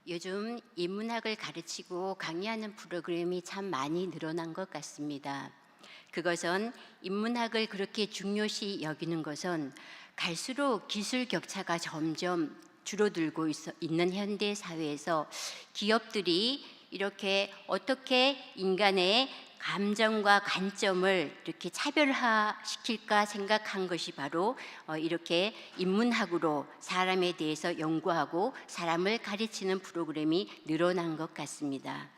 요즘 인문학을 가르치고 강의하는 프로그램이 참 많이 늘어난 것 같습니다. 그것은 인문학을 그렇게 중요시 여기는 것은 갈수록 기술 격차가 점점 줄어들고 있는 현대 사회에서 기업들이 이렇게 어떻게 인간의 감정과 관점을 이렇게 차별화시킬까 생각한 것이 바로 이렇게 인문학으로 사람에 대해서 연구하고 사람을 가르치는 프로그램이 늘어난 것 같습니다.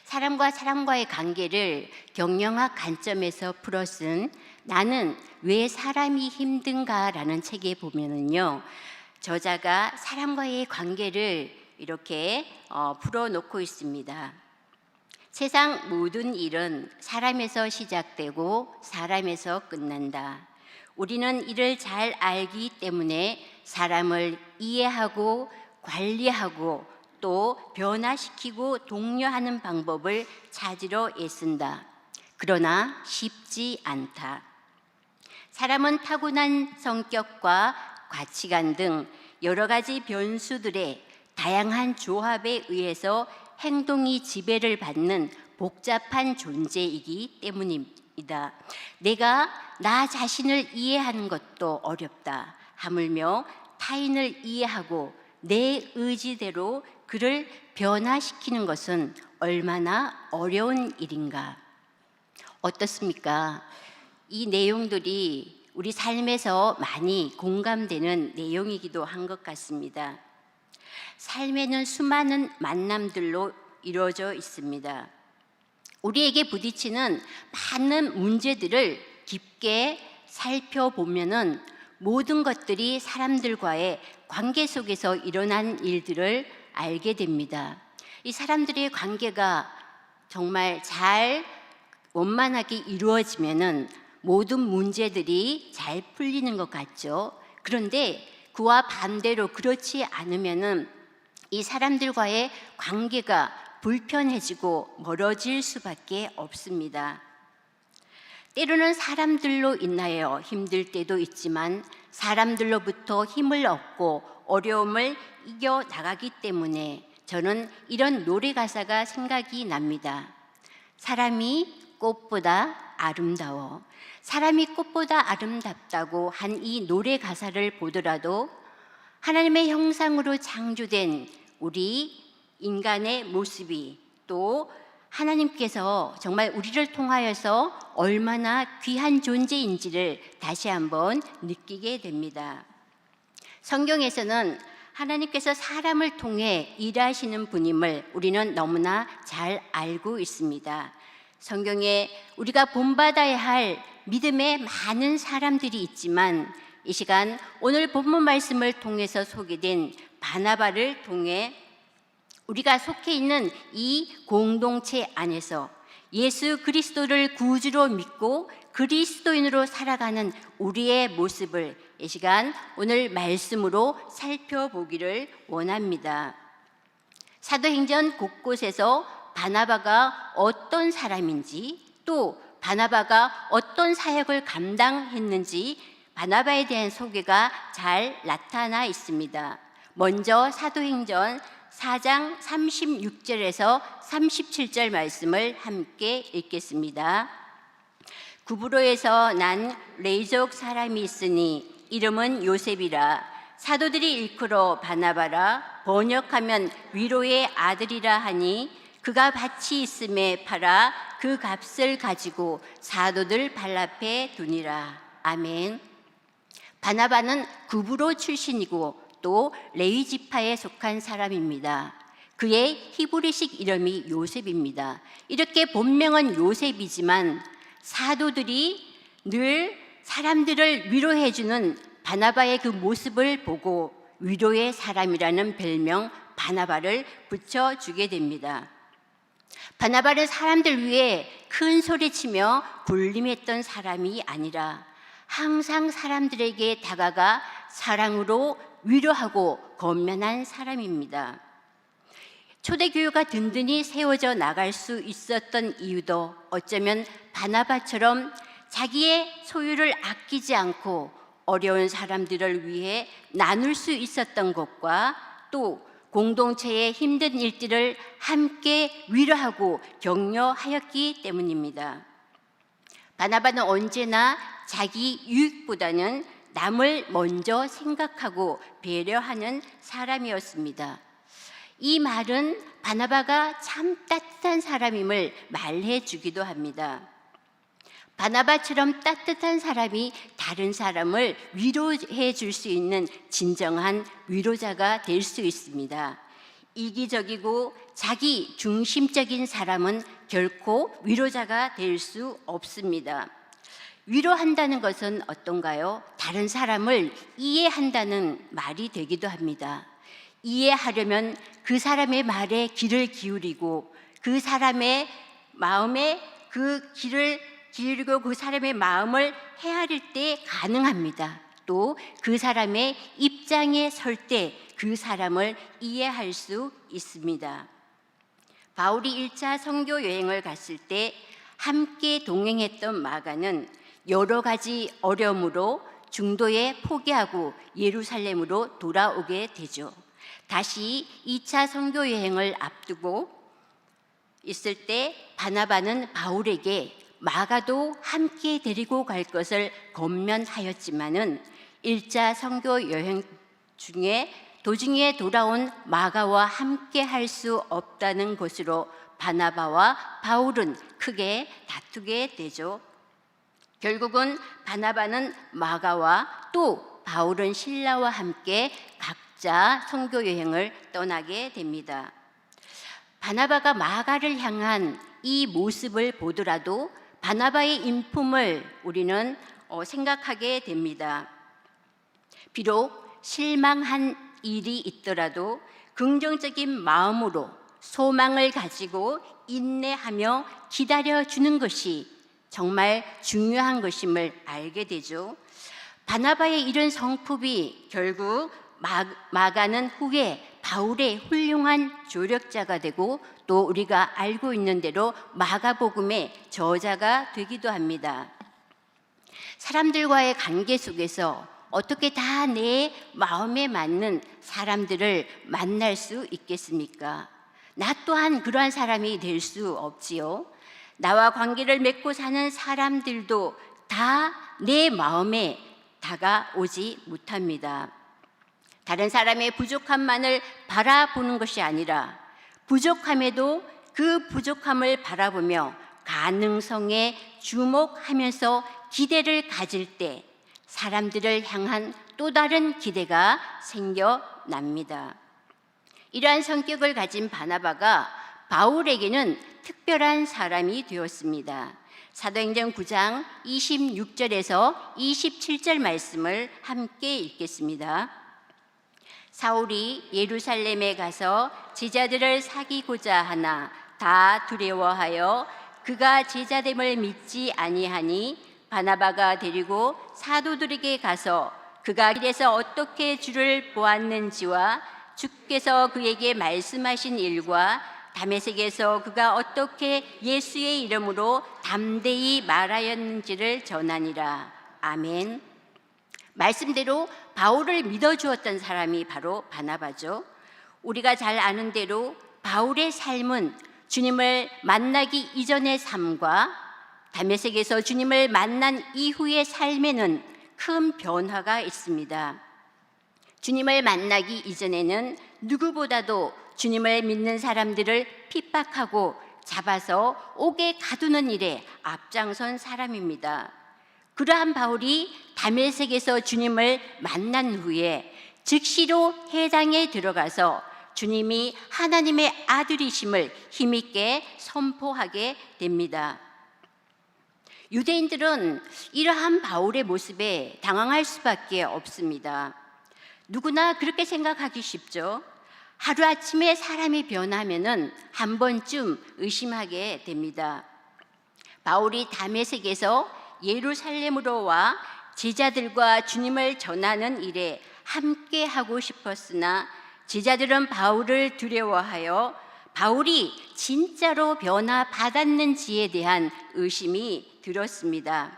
사람과 사람과의 관계를 경영학 관점에서 풀어 쓴 나는 왜 사람이 힘든가라는 책에 보면은요, 저자가 사람과의 관계를 이렇게 풀어놓고 있습니다. 세상 모든 일은 사람에서 시작되고 사람에서 끝난다. 우리는 이를 잘 알기 때문에 사람을 이해하고 관리하고 또 변화시키고 독려하는 방법을 찾으려 애쓴다. 그러나 쉽지 않다. 사람은 타고난 성격과 가치관 등 여러 가지 변수들의 다양한 조합에 의해서 행동이 지배를 받는 복잡한 존재이기 때문입니다. 내가 나 자신을 이해하는 것도 어렵다. 하물며 타인을 이해하고 내 의지대로 그를 변화시키는 것은 얼마나 어려운 일인가. 어떻습니까? 이 내용들이 우리 삶에서 많이 공감되는 내용이기도 한 것 같습니다. 삶에는 수많은 만남들로 이루어져 있습니다. 우리에게 부딪히는 많은 문제들을 깊게 살펴보면은 모든 것들이 사람들과의 관계 속에서 일어난 일들을 알게 됩니다. 이 사람들의 관계가 정말 잘 원만하게 이루어지면은 모든 문제들이 잘 풀리는 것 같죠. 그런데 그와 반대로 그렇지 않으면은 이 사람들과의 관계가 불편해지고 멀어질 수밖에 없습니다. 때로는 사람들로 인하여 힘들 때도 있지만 사람들로부터 힘을 얻고 어려움을 이겨나가기 때문에 저는 이런 노래 가사가 생각이 납니다. 사람이 꽃보다 아름다워. 사람이 꽃보다 아름답다고 한 이 노래 가사를 보더라도 하나님의 형상으로 창조된 우리 인간의 모습이 또 하나님께서 정말 우리를 통하여서 얼마나 귀한 존재인지를 다시 한번 느끼게 됩니다. 성경에서는 하나님께서 사람을 통해 일하시는 분임을 우리는 너무나 잘 알고 있습니다. 성경에 우리가 본받아야 할 믿음의 많은 사람들이 있지만 이 시간 오늘 본문 말씀을 통해서 소개된 바나바를 통해 우리가 속해 있는 이 공동체 안에서 예수 그리스도를 구주로 믿고 그리스도인으로 살아가는 우리의 모습을 이 시간 오늘 말씀으로 살펴보기를 원합니다. 사도행전 곳곳에서 바나바가 어떤 사람인지 또 바나바가 어떤 사역을 감당했는지 바나바에 대한 소개가 잘 나타나 있습니다. 먼저 사도행전 4장 36절에서 37절 말씀을 함께 읽겠습니다. 구브로에서 난 레이족 사람이 있으니 이름은 요셉이라. 사도들이 일컬어 바나바라. 번역하면 위로의 아들이라 하니 그가 밭이 있음에 팔아 그 값을 가지고 사도들 발 앞에 두니라. 아멘. 바나바는 구브로 출신이고 또 레위 지파에 속한 사람입니다. 그의 히브리식 이름이 요셉입니다. 이렇게 본명은 요셉이지만 사도들이 늘 사람들을 위로해주는 바나바의 그 모습을 보고 위로의 사람이라는 별명 바나바를 붙여주게 됩니다. 바나바는 사람들 위해 큰 소리치며 군림했던 사람이 아니라 항상 사람들에게 다가가 사랑으로 위로하고 권면한 사람입니다. 초대교회가 든든히 세워져 나갈 수 있었던 이유도 어쩌면 바나바처럼 자기의 소유를 아끼지 않고 어려운 사람들을 위해 나눌 수 있었던 것과 또 공동체의 힘든 일들을 함께 위로하고 격려하였기 때문입니다. 바나바는 언제나 자기 유익보다는 남을 먼저 생각하고 배려하는 사람이었습니다. 이 말은 바나바가 참 따뜻한 사람임을 말해주기도 합니다. 바나바처럼 따뜻한 사람이 다른 사람을 위로해 줄 수 있는 진정한 위로자가 될 수 있습니다. 이기적이고 자기 중심적인 사람은 결코 위로자가 될 수 없습니다. 위로한다는 것은 어떤가요? 다른 사람을 이해한다는 말이 되기도 합니다. 이해하려면 그 사람의 말에 귀를 기울이고 그 사람의 마음에 그 귀를 기울이고 그 사람의 마음을 헤아릴 때 가능합니다. 또 그 사람의 입장에 설 때 그 사람을 이해할 수 있습니다. 바울이 1차 선교 여행을 갔을 때 함께 동행했던 마가는 여러 가지 어려움으로 중도에 포기하고 예루살렘으로 돌아오게 되죠. 다시 2차 선교 여행을 앞두고 있을 때 바나바는 바울에게 마가도 함께 데리고 갈 것을 권면하였지만은 1차 선교 여행 중에 도중에 돌아온 마가와 함께 할 수 없다는 것으로 바나바와 바울은 크게 다투게 되죠. 결국은 바나바는 마가와 또 바울은 실라와 함께 각자 선교 여행을 떠나게 됩니다. 바나바가 마가를 향한 이 모습을 보더라도 바나바의 인품을 우리는 생각하게 됩니다. 비록 실망한 일이 있더라도 긍정적인 마음으로 소망을 가지고 인내하며 기다려주는 것이 정말 중요한 것임을 알게 되죠. 바나바의 이런 성품이 결국 마가는 후에 바울의 훌륭한 조력자가 되고 또 우리가 알고 있는 대로 마가복음의 저자가 되기도 합니다. 사람들과의 관계 속에서 어떻게 다 내 마음에 맞는 사람들을 만날 수 있겠습니까? 나 또한 그러한 사람이 될 수 없지요. 나와 관계를 맺고 사는 사람들도 다 내 마음에 다가오지 못합니다. 다른 사람의 부족함만을 바라보는 것이 아니라 부족함에도 그 부족함을 바라보며 가능성에 주목하면서 기대를 가질 때 사람들을 향한 또 다른 기대가 생겨납니다. 이러한 성격을 가진 바나바가 바울에게는 특별한 사람이 되었습니다. 사도행전 9장 26절에서 27절 말씀을 함께 읽겠습니다. 사울이 예루살렘에 가서 제자들을 사귀고자 하나 다 두려워하여 그가 제자됨을 믿지 아니하니 바나바가 데리고 사도들에게 가서 그가 길에서 어떻게 주를 보았는지와 주께서 그에게 말씀하신 일과 다메섹에서 그가 어떻게 예수의 이름으로 담대히 말하였는지를 전하니라. 아멘. 말씀대로 바울을 믿어주었던 사람이 바로 바나바죠. 우리가 잘 아는 대로 바울의 삶은 주님을 만나기 이전의 삶과 다메섹에서 주님을 만난 이후의 삶에는 큰 변화가 있습니다. 주님을 만나기 이전에는 누구보다도 주님을 믿는 사람들을 핍박하고 잡아서 옥에 가두는 일에 앞장선 사람입니다. 그러한 바울이 다메섹에서 주님을 만난 후에 즉시로 회당에 들어가서 주님이 하나님의 아들이심을 힘있게 선포하게 됩니다. 유대인들은 이러한 바울의 모습에 당황할 수밖에 없습니다. 누구나 그렇게 생각하기 쉽죠. 하루아침에 사람이 변하면은 한 번쯤 의심하게 됩니다. 바울이 다메섹에서 예루살렘으로 와 제자들과 주님을 전하는 일에 함께 하고 싶었으나 제자들은 바울을 두려워하여 바울이 진짜로 변화받았는지에 대한 의심이 들었습니다.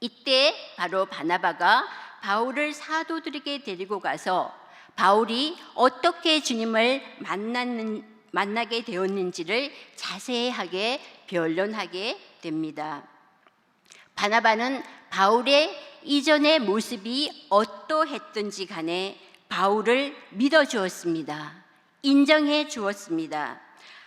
이때 바로 바나바가 바울을 사도들에게 데리고 가서 바울이 어떻게 주님을 만나게 되었는지를 자세하게 변론하게 됩니다. 바나바는 바울의 이전의 모습이 어떠했든지 간에 바울을 믿어주었습니다. 인정해 주었습니다.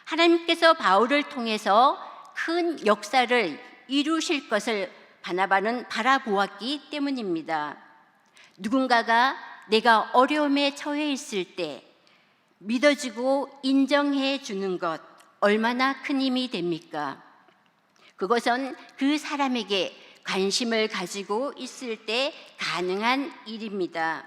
하나님께서 바울을 통해서 큰 역사를 이루실 것을 바나바는 바라보았기 때문입니다. 누군가가 내가 어려움에 처해 있을 때 믿어주고 인정해 주는 것 얼마나 큰 힘이 됩니까? 그것은 그 사람에게 관심을 가지고 있을 때 가능한 일입니다.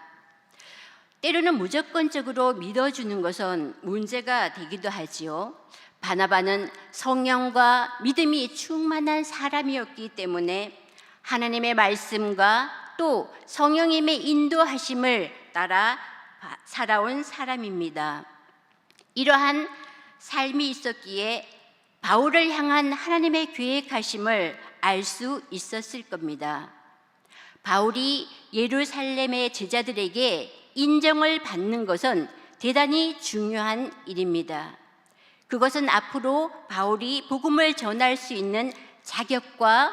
때로는 무조건적으로 믿어주는 것은 문제가 되기도 하지요. 바나바는 성령과 믿음이 충만한 사람이었기 때문에 하나님의 말씀과 또 성령님의 인도하심을 따라 살아온 사람입니다. 이러한 삶이 있었기에 바울을 향한 하나님의 계획하심을 알 수 있었을 겁니다. 바울이 예루살렘의 제자들에게 인정을 받는 것은 대단히 중요한 일입니다. 그것은 앞으로 바울이 복음을 전할 수 있는 자격과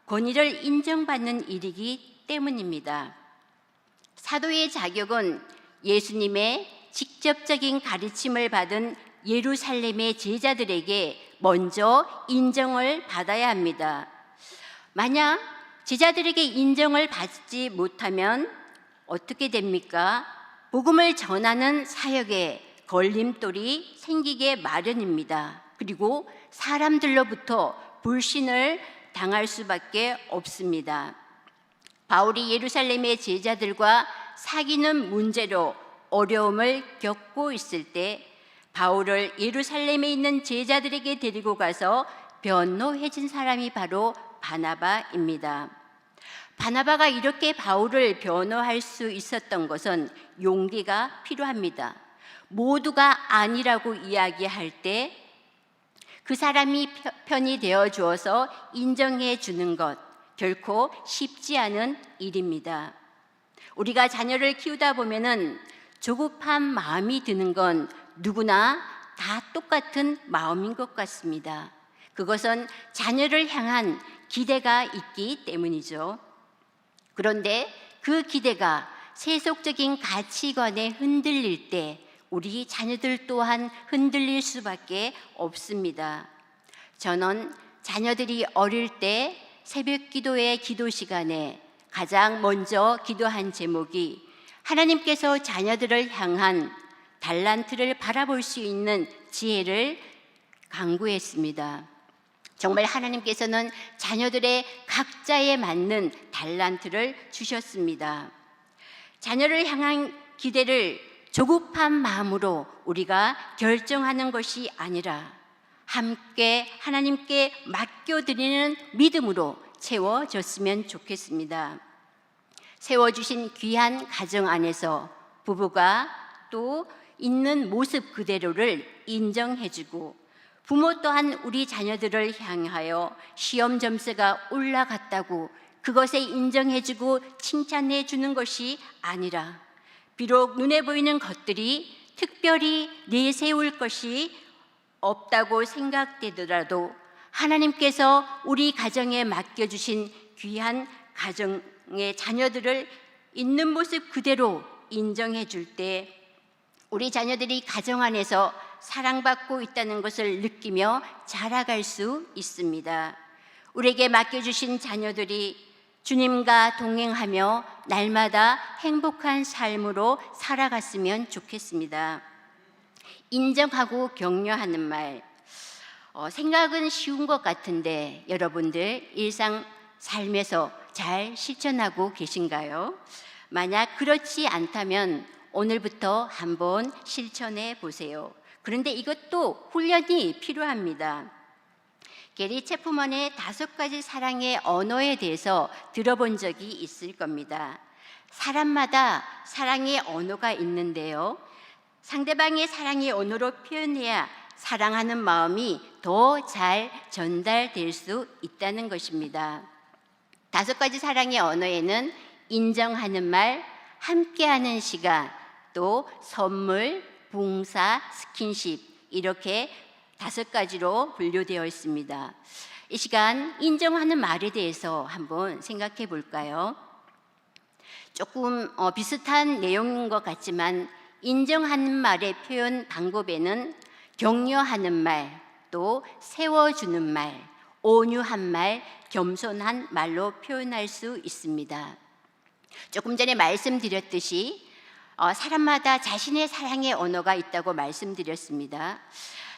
권위를 인정받는 일이기 때문입니다. 사도의 자격은 예수님의 직접적인 가르침을 받은 예루살렘의 제자들에게 먼저 인정을 받아야 합니다. 만약 제자들에게 인정을 받지 못하면 어떻게 됩니까? 복음을 전하는 사역에 걸림돌이 생기게 마련입니다. 그리고 사람들로부터 불신을 당할 수밖에 없습니다. 바울이 예루살렘의 제자들과 사귀는 문제로 어려움을 겪고 있을 때 바울을 예루살렘에 있는 제자들에게 데리고 가서 변호해준 사람이 바로 바나바입니다. 바나바가 이렇게 바울을 변호할 수 있었던 것은 용기가 필요합니다. 모두가 아니라고 이야기할 때 그 사람이 편이 되어 주어서 인정해 주는 것 결코 쉽지 않은 일입니다. 우리가 자녀를 키우다 보면은 조급한 마음이 드는 건 누구나 다 똑같은 마음인 것 같습니다. 그것은 자녀를 향한 기대가 있기 때문이죠. 그런데 그 기대가 세속적인 가치관에 흔들릴 때 우리 자녀들 또한 흔들릴 수밖에 없습니다. 저는 자녀들이 어릴 때 새벽 기도의 기도 시간에 가장 먼저 기도한 제목이 하나님께서 자녀들을 향한 달란트를 바라볼 수 있는 지혜를 간구했습니다. 정말 하나님께서는 자녀들의 각자에 맞는 달란트를 주셨습니다. 자녀를 향한 기대를 조급한 마음으로 우리가 결정하는 것이 아니라 함께 하나님께 맡겨드리는 믿음으로 채워졌으면 좋겠습니다. 세워주신 귀한 가정 안에서 부부가 또 있는 모습 그대로를 인정해주고 부모 또한 우리 자녀들을 향하여 시험 점수가 올라갔다고 그것에 인정해주고 칭찬해주는 것이 아니라 비록 눈에 보이는 것들이 특별히 내세울 것이 없다고 생각되더라도 하나님께서 우리 가정에 맡겨주신 귀한 가정의 자녀들을 있는 모습 그대로 인정해 줄 때 우리 자녀들이 가정 안에서 사랑받고 있다는 것을 느끼며 자라갈 수 있습니다. 우리에게 맡겨주신 자녀들이 주님과 동행하며 날마다 행복한 삶으로 살아갔으면 좋겠습니다. 인정하고 격려하는 말, 생각은 쉬운 것 같은데 여러분들 일상 삶에서 잘 실천하고 계신가요? 만약 그렇지 않다면 오늘부터 한번 실천해 보세요. 그런데 이것도 훈련이 필요합니다. 게리 체프먼의 5가지 사랑의 언어에 대해서 들어본 적이 있을 겁니다. 사람마다 사랑의 언어가 있는데요. 상대방의 사랑의 언어로 표현해야 사랑하는 마음이 더 잘 전달될 수 있다는 것입니다. 5가지 사랑의 언어에는 인정하는 말, 함께하는 시간, 또 선물, 봉사, 스킨십 이렇게 5가지로 분류되어 있습니다. 이 시간 인정하는 말에 대해서 한번 생각해 볼까요? 조금 비슷한 내용인 것 같지만 인정하는 말의 표현 방법에는 격려하는 말, 또 세워주는 말, 온유한 말, 겸손한 말로 표현할 수 있습니다. 조금 전에 말씀드렸듯이 사람마다 자신의 사랑의 언어가 있다고 말씀드렸습니다.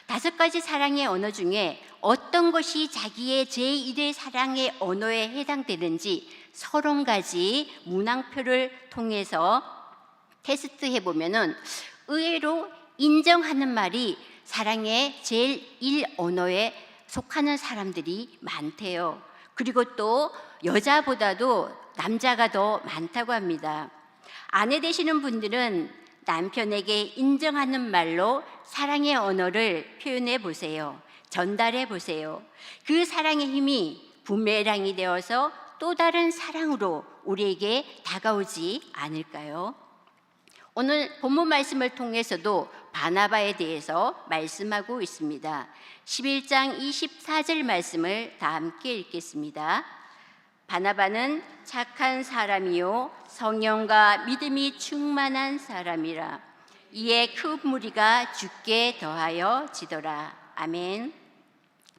5가지 사랑의 언어 중에 어떤 것이 자기의 제1의 사랑의 언어에 해당되는지 30가지 문항표를 통해서 테스트해 보면은 의외로 인정하는 말이 사랑의 제1 언어에 속하는 사람들이 많대요. 그리고 또 여자보다도 남자가 더 많다고 합니다. 아내 되시는 분들은 남편에게 인정하는 말로 사랑의 언어를 표현해 보세요. 전달해 보세요. 그 사랑의 힘이 부메랑이 되어서 또 다른 사랑으로 우리에게 다가오지 않을까요? 오늘 본문 말씀을 통해서도 바나바에 대해서 말씀하고 있습니다. 11장 24절 말씀을 다 함께 읽겠습니다. 바나바는 착한 사람이요 성령과 믿음이 충만한 사람이라. 이에 큰 무리가 주께 더하여 지더라. 아멘.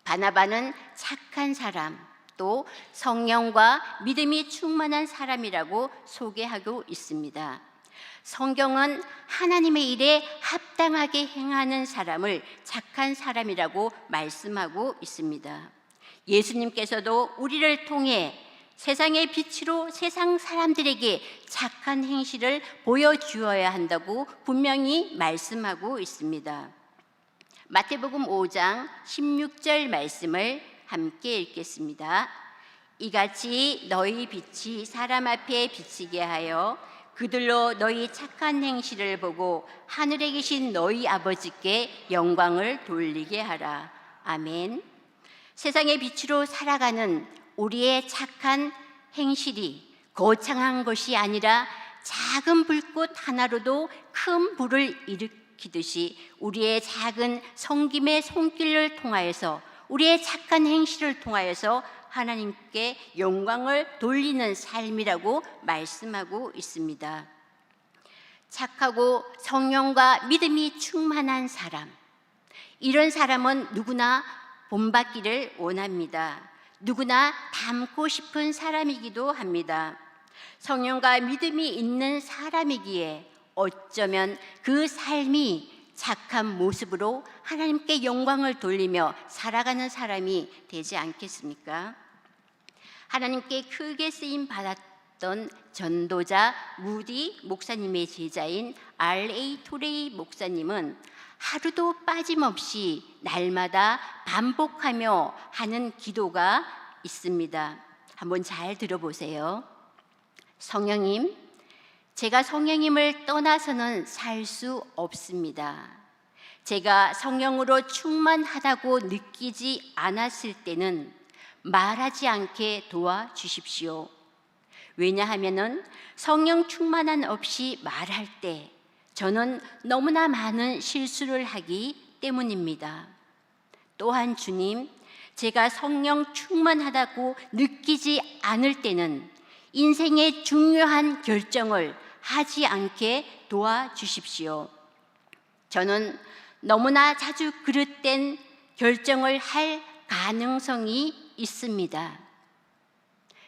바나바는 착한 사람, 또 성령과 믿음이 충만한 사람이라고 소개하고 있습니다. 성경은 하나님의 일에 합당하게 행하는 사람을 착한 사람이라고 말씀하고 있습니다. 예수님께서도 우리를 통해 세상의 빛으로 세상 사람들에게 착한 행실을 보여주어야 한다고 분명히 말씀하고 있습니다. 마태복음 5장 16절 말씀을 함께 읽겠습니다. 이같이 너희 빛이 사람 앞에 비치게 하여 그들로 너희 착한 행실을 보고 하늘에 계신 너희 아버지께 영광을 돌리게 하라. 아멘. 세상의 빛으로 살아가는 우리의 착한 행실이 거창한 것이 아니라 작은 불꽃 하나로도 큰 불을 일으키듯이 우리의 작은 섬김의 손길을 통하여서 우리의 착한 행실을 통하여서 하나님께 영광을 돌리는 삶이라고 말씀하고 있습니다. 착하고 성령과 믿음이 충만한 사람, 이런 사람은 누구나 본받기를 원합니다. 누구나 닮고 싶은 사람이기도 합니다. 성령과 믿음이 있는 사람이기에 어쩌면 그 삶이 착한 모습으로 하나님께 영광을 돌리며 살아가는 사람이 되지 않겠습니까? 하나님께 크게 쓰임 받았던 전도자 무디 목사님의 제자인 R.A. 토레이 목사님은 하루도 빠짐없이 날마다 반복하며 하는 기도가 있습니다. 한번 잘 들어보세요. 성령님, 제가 성령님을 떠나서는 살 수 없습니다. 제가 성령으로 충만하다고 느끼지 않았을 때는 말하지 않게 도와주십시오. 왜냐하면 성령 충만함 없이 말할 때 저는 너무나 많은 실수를 하기 때문입니다. 또한 주님, 제가 성령 충만하다고 느끼지 않을 때는 인생의 중요한 결정을 하지 않게 도와주십시오. 저는 너무나 자주 그릇된 결정을 할 가능성이 있습니다.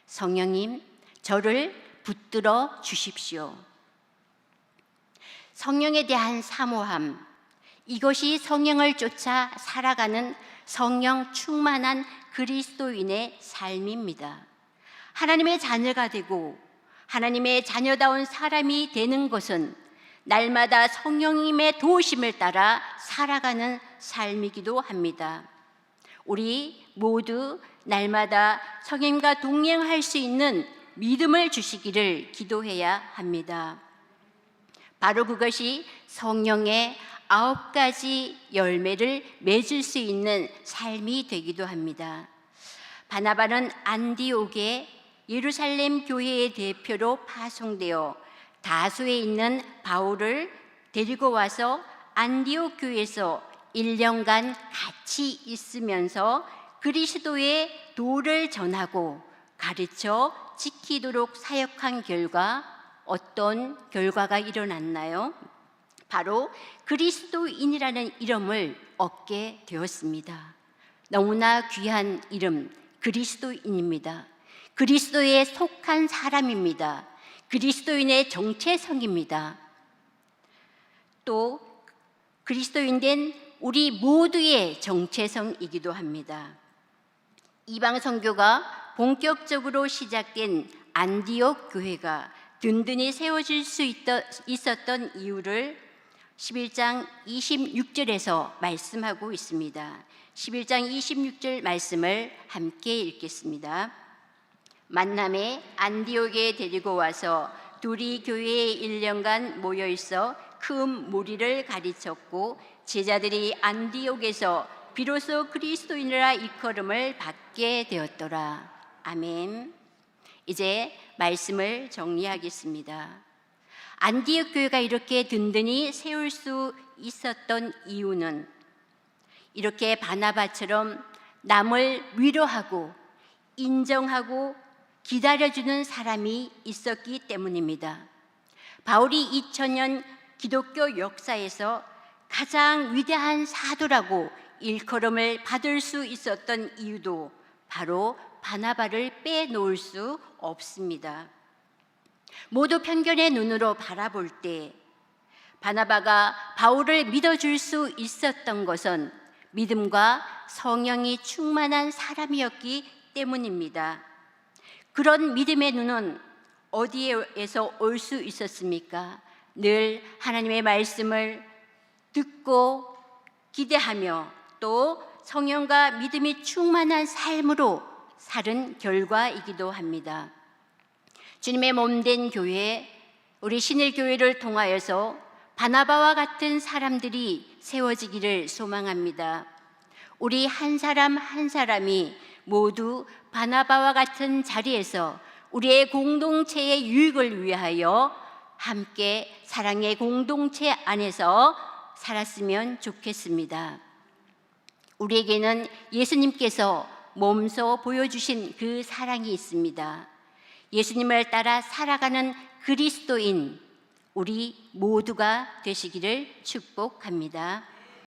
성령님, 저를 붙들어 주십시오. 성령에 대한 사모함, 이것이 성령을 쫓아 살아가는 성령 충만한 그리스도인의 삶입니다. 하나님의 자녀가 되고 하나님의 자녀다운 사람이 되는 것은 날마다 성령님의 도우심을 따라 살아가는 삶이기도 합니다. 우리 모두 날마다 성령님과 동행할 수 있는 믿음을 주시기를 기도해야 합니다. 바로 그것이 성령의 9가지 열매를 맺을 수 있는 삶이 되기도 합니다. 바나바는 안디옥에 예루살렘 교회의 대표로 파송되어 다소에 있는 바울을 데리고 와서 안디옥 교회에서 1년간 같이 있으면서 그리스도의 도를 전하고 가르쳐 지키도록 사역한 결과 어떤 결과가 일어났나요? 바로 그리스도인이라는 이름을 얻게 되었습니다. 너무나 귀한 이름, 그리스도인입니다. 그리스도에 속한 사람입니다. 그리스도인의 정체성입니다. 또 그리스도인 된 우리 모두의 정체성이기도 합니다. 이방 선교가 본격적으로 시작된 안디옥 교회가 든든히 세워질 수 있었던 이유를 11장 26절에서 말씀하고 있습니다. 11장 26절 말씀을 함께 읽겠습니다. 만남에 안디옥에 데리고 와서 둘이 교회에 1년간 모여 있어 큰 무리를 가르쳤고 제자들이 안디옥에서 비로소 그리스도인이라 일컬음을 받게 되었더라. 아멘. 이제 말씀을 정리하겠습니다. 안디옥 교회가 이렇게 든든히 세울 수 있었던 이유는 이렇게 바나바처럼 남을 위로하고 인정하고 기다려주는 사람이 있었기 때문입니다. 바울이 2000년 기독교 역사에서 가장 위대한 사도라고 일컬음을 받을 수 있었던 이유도 바로 바나바를 빼놓을 수 없습니다. 모두 편견의 눈으로 바라볼 때 바나바가 바울을 믿어줄 수 있었던 것은 믿음과 성령이 충만한 사람이었기 때문입니다. 그런 믿음의 눈은 어디에서 올 수 있었습니까? 늘 하나님의 말씀을 듣고 기대하며 또 성령과 믿음이 충만한 삶으로 살은 결과이기도 합니다. 주님의 몸된 교회, 우리 신일교회를 통하여서 바나바와 같은 사람들이 세워지기를 소망합니다. 우리 한 사람 한 사람이 모두 바나바와 같은 자리에서 우리의 공동체의 유익을 위하여 함께 사랑의 공동체 안에서 살았으면 좋겠습니다. 우리에게는 예수님께서 몸소 보여주신 그 사랑이 있습니다. 예수님을 따라 살아가는 그리스도인 우리 모두가 되시기를 축복합니다.